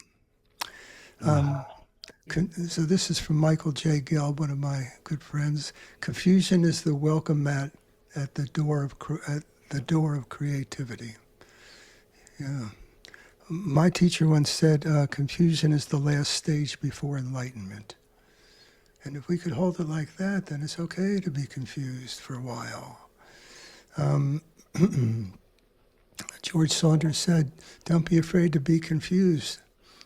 So this is from Michael J. Gelb, one of my good friends. Confusion is the welcome mat at the door of creativity. Yeah. My teacher once said, confusion is the last stage before enlightenment. And if we could hold it like that, then it's okay to be confused for a while. George Saunders said, "Don't be afraid to be confused.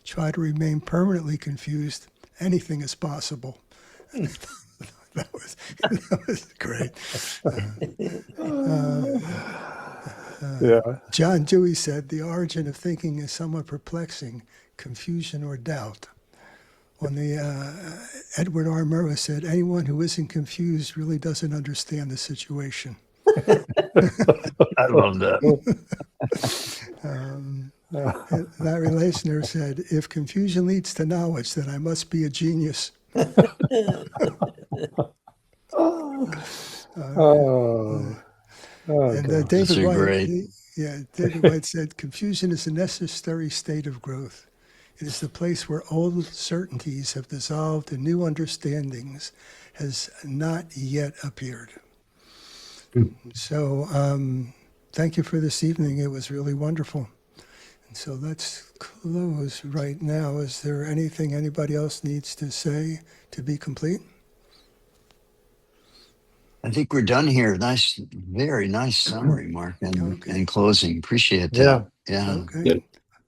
Try to remain permanently confused. Anything is possible." that was great. Yeah. John Dewey said, "The origin of thinking is somewhat perplexing, confusion or doubt." On the Edward R. Murrow said, "Anyone who isn't confused really doesn't understand the situation." I love that. Larry Leisner said, "If confusion leads to knowledge, then I must be a genius." Oh, And God. Those David are White, great. David White said, "Confusion is a necessary state of growth. It is the place where old certainties have dissolved and new understandings has not yet appeared." So thank you for this evening. It was really wonderful. And so let's close right now. Is there anything anybody else needs to say to be complete? I think we're done here. Nice, very nice summary, Mark, and closing. Appreciate Yeah. that. Yeah. Okay. Good.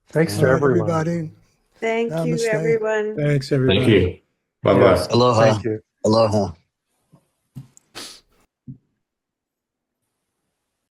Thanks All to right, everyone. everybody. Thank you, Namaste. everyone. Thanks, Thank everybody. you. Bye-bye. Yes. Aloha. Thank you. Aloha.